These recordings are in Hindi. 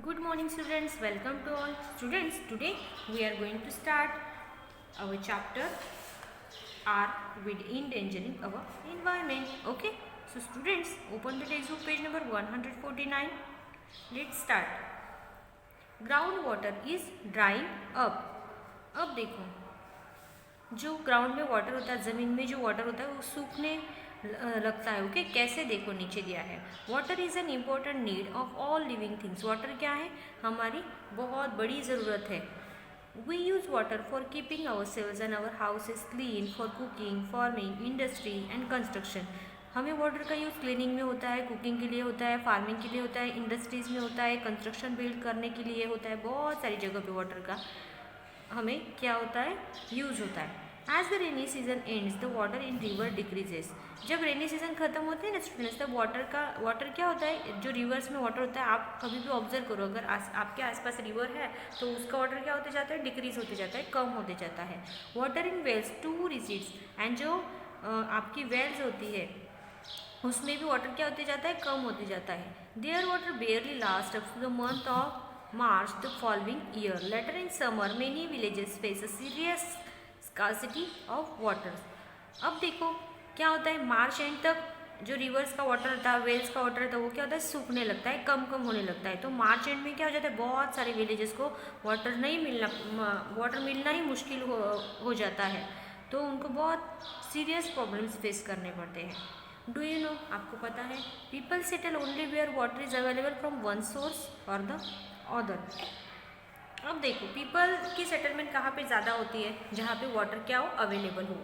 Good morning students, welcome to all students. Today we are going to start our chapter R with endangering our environment. Okay, so students open the textbook page number 149. Let's start. Groundwater is drying up. अब देखो जो ग्राउंड में वाटर होता है, ज़मीन में जो वाटर होता है वो सूखने लगता है. ओके, कैसे देखो नीचे दिया है. Water is an important need of all living things. Water क्या है, हमारी बहुत बड़ी ज़रूरत है. We use water for keeping our cells and our houses clean, for cooking, farming, industry and construction. हमें वाटर का यूज़ क्लीनिंग में होता है, कुकिंग के लिए होता है, फार्मिंग के लिए होता है, इंडस्ट्रीज़ में होता है, कंस्ट्रक्शन बिल्ड करने के लिए होता है. बहुत सारी जगह पे वाटर का हमें क्या होता है, यूज़ होता है. As the rainy season ends the water in river decreases. जब रेनी सीजन खत्म होते हैं ना स्टूडेंट्स, तब वाटर क्या होता है, जो रिवर्स में वाटर होता है, आप कभी भी ऑब्जर्व करो, अगर आपके आसपास रिवर है तो उसका वाटर क्या होते जाता है, डिक्रीज होते जाता है, कम होते जाता है. Water in wells too recedes. And जो आपकी वेल्स होती है उसमें भी वाटर क्या होते जाता है, कम होते जाता है. Their water barely last up to the month of March the following year. Later in summer, many villages face a serious scarcity of water. अब देखो क्या होता है, मार्च एंड तक जो रिवर्स का वाटर था, वेल्स का वाटर था, वो क्या होता है, सूखने लगता है, कम कम होने लगता है. तो मार्च एंड में क्या हो जाता है, बहुत सारे विलेजेस को वाटर मिलना ही मुश्किल हो जाता है. तो उनको बहुत सीरियस प्रॉब्लम्स फेस करने पड़ते हैं. डू यू नो, आपको पता है, people settle only where water is available from one source और द अदर. अब देखो पीपल की सेटलमेंट कहाँ पे ज़्यादा होती है, जहाँ पे वाटर क्या हो, अवेलेबल हो.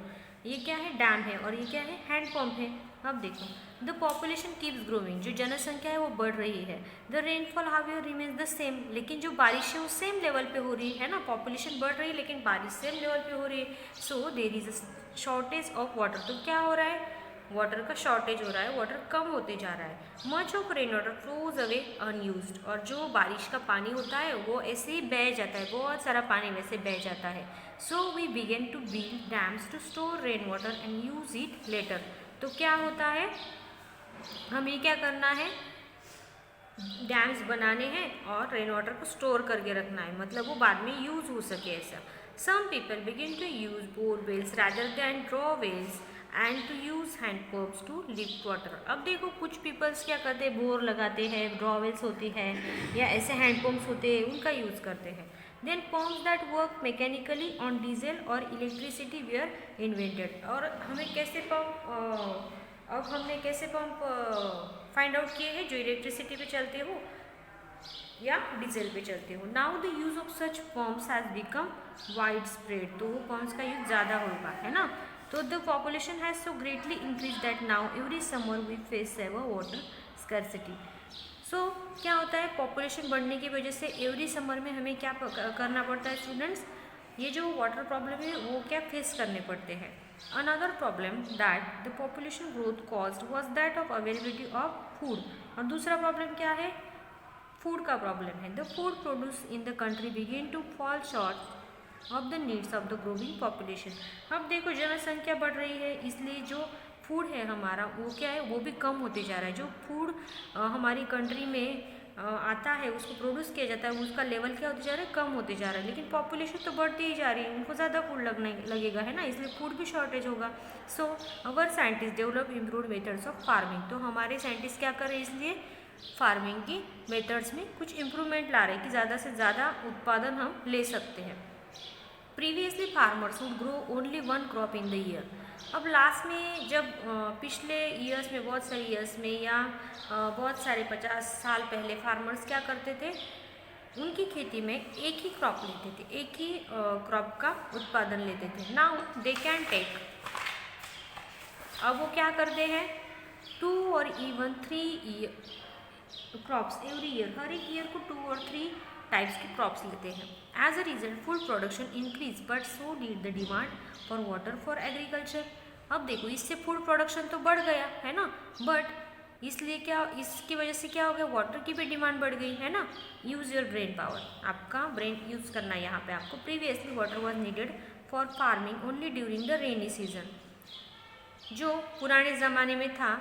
ये क्या है, डैम है, और ये क्या है, हैंड पंप है. अब देखो द पॉपुलेशन कीप्स ग्रोइंग. जो जनसंख्या है वो बढ़ रही है. The rainfall however remains the same. लेकिन जो बारिश है वो सेम लेवल पे हो रही है ना, पॉपुलेशन बढ़ रही है लेकिन बारिश सेम लेवल पे हो रही है. So there is a shortage of water. तो क्या हो रहा है, वाटर का शॉर्टेज हो रहा है, वाटर कम होते जा रहा है. Much of rain water flows away unused. और जो बारिश का पानी होता है वो ऐसे ही बह जाता है, बहुत सारा पानी वैसे बह जाता है. So we began to build dams to store rain water and use it later. तो क्या होता है, हमें क्या करना है, डैम्स बनाने हैं और रेन वाटर को स्टोर करके रखना है, मतलब वो बाद में यूज़ हो सके ऐसा. Some people begin to use borewells rather than draw wells and to use hand pumps to lift water. अब देखो कुछ पीपल्स क्या करते हैं, बोर लगाते हैं, ड्रॉवेल्स होती है या ऐसे हैंड पंप्स होते हैं, उनका यूज़ करते हैं. Then pumps that work mechanically on diesel और इलेक्ट्रिसिटी वेयर इन्वेंटेड. और हमें कैसे पंप अब हमने कैसे पंप फाइंड आउट किए हैं, जो इलेक्ट्रिसिटी पे चलते हो या डीजल पे चलते हो. Now the use of such pumps has become wide spread. तो वो पम्प्स का यूज़ ज़्यादा होगा, है ना. तो the population has so greatly increase that now every summer we face ever water scarcity. So क्या होता है, पॉपुलेशन बढ़ने की वजह से एवरी समर में हमें क्या करना पड़ता है स्टूडेंट्स, ये जो वाटर प्रॉब्लम है वो क्या फेस करने पड़ते हैं. Another problem that the population growth caused was that of availability of food. और दूसरा प्रॉब्लम क्या है, फूड का प्रॉब्लम है. The food produce in the country begin to fall short of the needs of the growing population. अब देखो जनसंख्या बढ़ रही है, इसलिए जो फूड है हमारा वो क्या है, वो भी कम होते जा रहा है. जो फूड हमारी कंट्री में आता है, उसको प्रोड्यूस किया जाता है, उसका लेवल क्या होते जा रहा है, कम होते जा रहा है. लेकिन पॉपुलेशन तो बढ़ती ही जा रही है, उनको ज़्यादा फूड लगेगा, है ना, इसलिए फूड भी शॉर्टेज होगा. So our scientist develop improve methods of farming. तो हमारे साइंटिस्ट क्या कर रहे हैं, इसलिए फार्मिंग की मेथड्स में कुछ इम्प्रूवमेंट ला रहे हैं कि ज़्यादा से ज़्यादा उत्पादन हम ले सकते हैं. Previously farmers would grow only one crop in the year. अब लास्ट में जब पिछले ईयर्स में, बहुत सारे ईयर्स में या बहुत सारे 50 साल पहले फार्मर्स क्या करते थे, उनकी खेती में एक ही क्रॉप लेते थे, एक ही क्रॉप का उत्पादन लेते थे. नाउ दे कैन टेक, अब वो क्या करते हैं, 2 और इवन 3 क्रॉप्स एवरी ईयर. हर एक ईयर को 2 और 3 टाइप्स के क्रॉप्स लेते हैं. As a result food production increase but so did the demand for water for agriculture. अब देखो इससे फूड प्रोडक्शन तो बढ़ गया है ना, बट इसलिए क्या, इसकी वजह से क्या हो गया, वाटर की भी डिमांड बढ़ गई, है ना. Use your brain power. आपका ब्रेन यूज़ करना है यहाँ पे आपको. Previously water was needed for farming only during the rainy season. जो पुराने ज़माने में था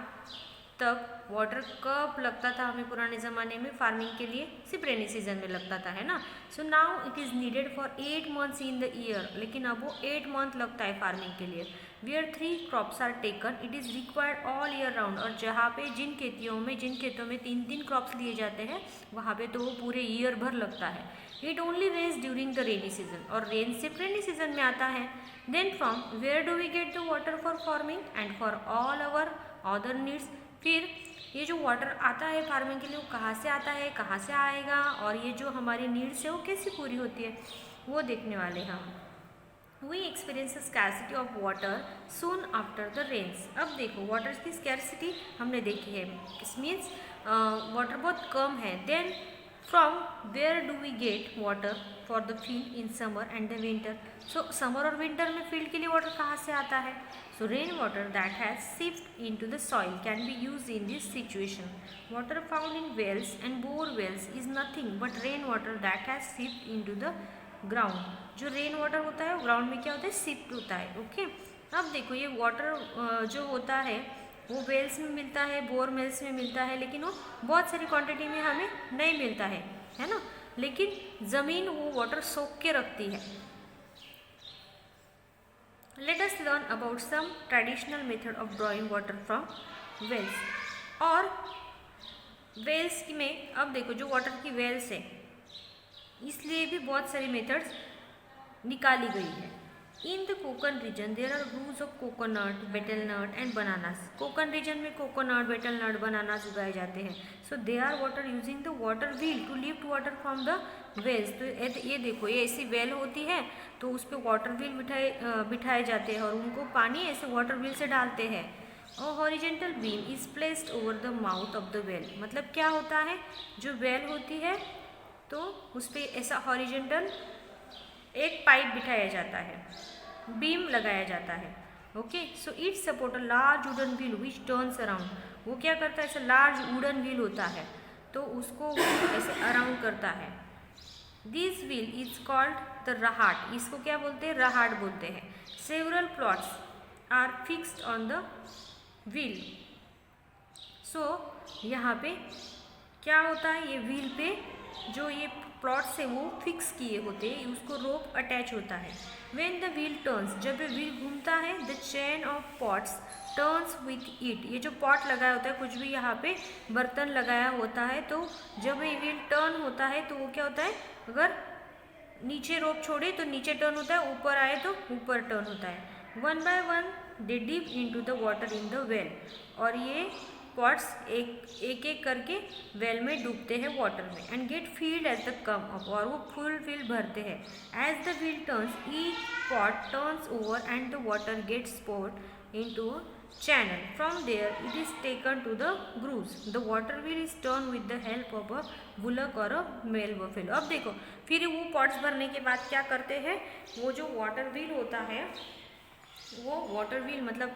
तक वाटर कब लगता था हमें पुराने ज़माने में फार्मिंग के लिए? सिर्फ रेनी सीजन में लगता था, है ना। So now it is needed for 8 months in the year, लेकिन अब वो 8 month लगता है फार्मिंग के लिए। Where 3 crops are taken it is required all year round, और जहाँ पे जिन खेतों में 3 क्रॉप्स लिए जाते हैं वहाँ पे तो वो पूरे ईयर भर लगता है। It only rains during the rainy season, और रेन सिर्फ रेनी सीजन में आता है। Then from where do we get the water for farming and for all our other needs? फिर ये जो वाटर आता है फार्मिंग के लिए वो कहाँ से आता है, कहाँ से आएगा, और ये जो हमारी नीड्स है वो कैसे पूरी होती है वो देखने वाले हैं हम। We experience scarcity of water soon after the rains. अब देखो वाटर की स्कैरसिटी हमने देखी है, इस मीन्स वाटर बहुत कम है। Then from where do we get water for the field in summer and the winter? So summer और विंटर में फील्ड के लिए वाटर कहाँ से आता है? So rainwater that has seeped into the soil can be used in this situation. Water found in wells and bore wells is nothing but rainwater that has seeped into the ground. जो रेन वाटर होता है वो ग्राउंड में क्या होता है? सिप्ट होता है। ओके, अब देखो ये वाटर जो होता है वो वेल्स में मिलता है, बोर वेल्स में मिलता है, लेकिन वो बहुत सारी क्वांटिटी में हमें नहीं मिलता है ना। लेकिन ज़मीन वो वाटर सोख के रखती है। Let us learn about some traditional method of drawing water from wells. और वेल्स में अब देखो जो वाटर की वेल्स है इसलिए भी बहुत सारी मेथड्स निकाली गई है। In the Konkan region there are groves of coconut, betelnut and bananas. Konkan region में कोकोनट, बेटलनट, बनानास उगाए जाते हैं। So they are water using the water wheel to lift water from the wells. तो ये देखो ये ऐसी वेल होती है तो उस पर वाटर व्हील बिठाए जाते हैं और उनको पानी ऐसे वाटर व्हील से डालते हैं। और horizontal beam is placed over the mouth of the well. मतलब क्या होता है, जो वेल होती है तो उस पर ऐसा हॉरिजेंटल एक पाइप बिठाया जाता है, बीम लगाया जाता है। Okay, so it support a large wooden wheel which turns around. वो क्या करता है, ऐसा लार्ज वुडन व्हील होता है तो उसको ऐसे अराउंड करता है। This wheel is called the rahat. इसको क्या बोलते हैं? रहाट बोलते हैं। Several plots are fixed on the wheel. So यहाँ पे क्या होता है, ये व्हील पे जो ये प्लॉट्स है वो फिक्स किए होते हैं, उसको रोप अटैच होता है। व्हेन द व्हील टर्न्स, जब ये व्हील घूमता है, the chain of pots turns with it. ये जो पॉट लगाया होता है, कुछ भी यहाँ पे बर्तन लगाया होता है, तो जब ये व्हील टर्न होता है तो वो क्या होता है, अगर नीचे रोप छोड़े तो नीचे टर्न होता है, ऊपर आए तो ऊपर टर्न होता है। One by one they dip into the water in the well. और ये पॉट्स एक एक करके वेल में डूबते हैं वाटर में। And get filled as the come up, और वो फुल फील्ड भरते हैं। As the wheel turns each pot turns over and the water gets poured into channel. From there it is taken to the grooves. The water wheel is turned with the help of a bullock or a male buffalo. अब देखो फिर वो पॉट्स भरने के बाद क्या करते हैं, वो जो वाटर व्हील होता है, वो वाटर व्हील मतलब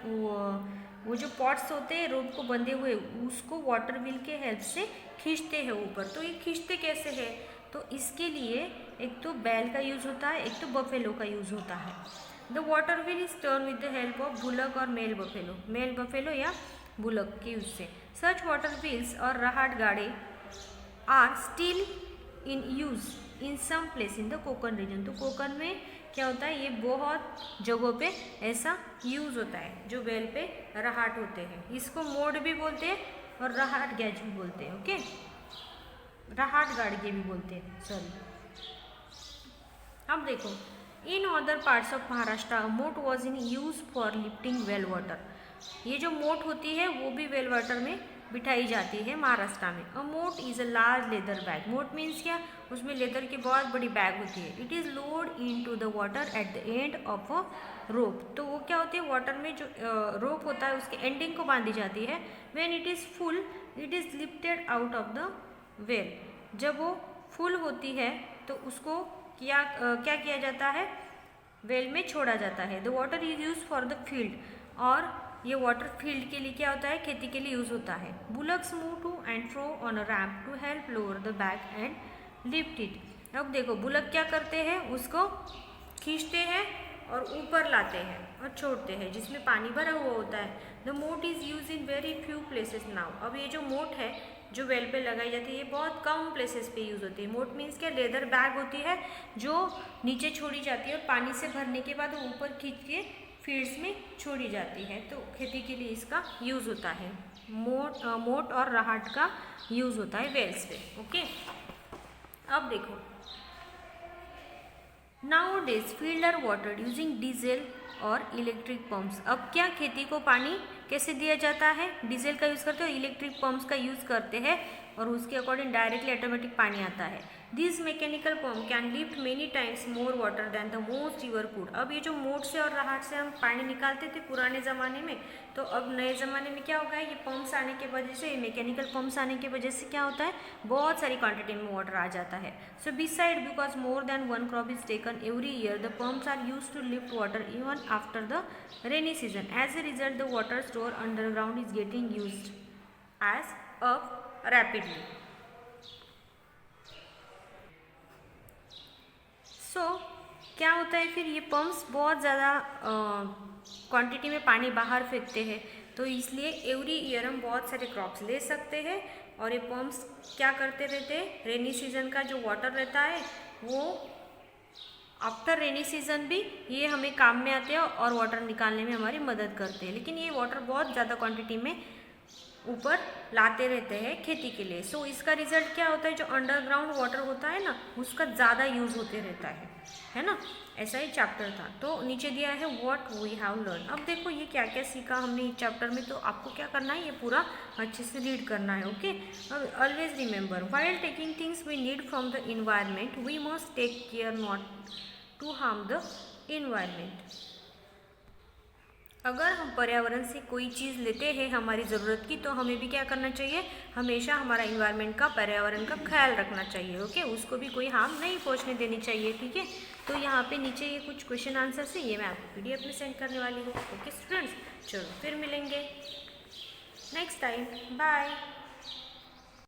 वो जो पॉट्स होते हैं रोप को बंधे हुए, उसको वाटर व्हील के हेल्प से खींचते हैं ऊपर। तो ये खींचते कैसे है, तो इसके लिए एक तो बैल का यूज़ होता है, एक तो बफेलो का यूज़ होता है। The water wheel is turn with the help of bullock और मेल बफेलो या बुलक के यूज से। सच वाटर व्हील्स और राहट गाड़े are still in use in some place in the Konkan region. तो कोकन में क्या होता है, ये बहुत जगहों पे ऐसा यूज होता है, जो वेल पे राहट होते हैं। इसको मोड भी बोलते हैं और राहट गैज भी बोलते हैं। ओके, राहट गाड़िए भी बोलते हैं, सॉरी। अब देखो in other parts of Maharashtra mot was in use for lifting well water. ये जो मोट होती है वो भी वेल वाटर में बिठाई जाती है महाराष्ट्र में। A mot is a large leather bag. Mot means क्या, उसमें लेदर की बहुत बड़ी बैग होती है। It is lowered into the water at the end of a rope. तो वो क्या होती है, वाटर में जो रोप होता है उसके एंडिंग को बांधी जाती है। When it is full it is lifted out of the well. जब वो फुल होती है तो उसको क्या किया जाता है, वेल में छोड़ा जाता है। The water is use for the field. और ये वाटर फील्ड के लिए क्या होता है, खेती के लिए यूज होता है। Bullocks move to and fro on a ramp to help lower the bag and lift it. अब देखो बुलक क्या करते हैं, उसको खींचते हैं और ऊपर लाते हैं और छोड़ते हैं, जिसमें पानी भरा हुआ होता है। द मोट is use in very few places now. अब ये जो मोट है जो वेल पे लगाई जाती है ये बहुत कम प्लेसेस पे यूज़ होती है। मोट मीन्स क्या, लेदर बैग होती है जो नीचे छोड़ी जाती है और पानी से भरने के बाद वो ऊपर खींच के फील्ड्स में छोड़ी जाती है, तो खेती के लिए इसका यूज़ होता है। मोट और राहट का यूज़ होता है वेल्स पे। ओके, अब देखो, nowadays field are watered using diesel और इलेक्ट्रिक पम्प्स। अब क्या खेती को पानी कैसे दिया जाता है, डीजल का यूज़ करते हैं और इलेक्ट्रिक पम्प्स का यूज़ करते हैं और उसके अकॉर्डिंग डायरेक्टली ऑटोमेटिक पानी आता है। This mechanical pump can lift many times more water than the most river could. अब ये जो मोट से और राहट से हम पानी निकालते थे पुराने ज़माने में, तो अब नए ज़माने में क्या होगा, ये पम्प्स आने की वजह से, मैकेनिकल पम्प्स आने की वजह से क्या होता है, बहुत सारी क्वांटिटी में वाटर आ जाता है। So beside because more than one crop is taken every year the pumps are use to lift water even after the rainy season. As a result the water store underground is getting used as up rapidly. सो क्या होता है फिर, ये पम्प्स बहुत ज़्यादा क्वांटिटी में पानी बाहर फेंकते हैं, तो इसलिए एवरी ईयर हम बहुत सारे क्रॉप्स ले सकते हैं। और ये पम्प्स क्या करते रहते हैं, रेनी सीजन का जो वाटर रहता है वो आफ्टर रेनी सीजन भी ये हमें काम में आते हैं और वाटर निकालने में हमारी मदद करते हैं। लेकिन ये वाटर बहुत ज़्यादा क्वांटिटी में ऊपर लाते रहते हैं खेती के लिए। सो इसका रिजल्ट क्या होता है, जो अंडरग्राउंड वाटर होता है ना उसका ज़्यादा यूज़ होते रहता है ना। ऐसा ही चैप्टर था। तो नीचे दिया है व्हाट वी हैव लर्न। अब देखो ये क्या क्या सीखा हमने इस चैप्टर में, तो आपको क्या करना है, ये पूरा अच्छे से रीड करना है। ओके, अब always remember while taking things we need from the environment we must take care not to harm the environment. अगर हम पर्यावरण से कोई चीज़ लेते हैं हमारी ज़रूरत की, तो हमें भी क्या करना चाहिए, हमेशा हमारा इन्वायरमेंट का, पर्यावरण का ख्याल रखना चाहिए। ओके, उसको भी कोई हार्म नहीं पहुंचने देनी चाहिए। ठीक है, तो यहाँ पे नीचे ये कुछ क्वेश्चन आंसर है, ये मैं आपको PDF में सेंड करने वाली हूँ। ओके स्टूडेंट्स, चलो फिर मिलेंगे नेक्स्ट टाइम, बाय।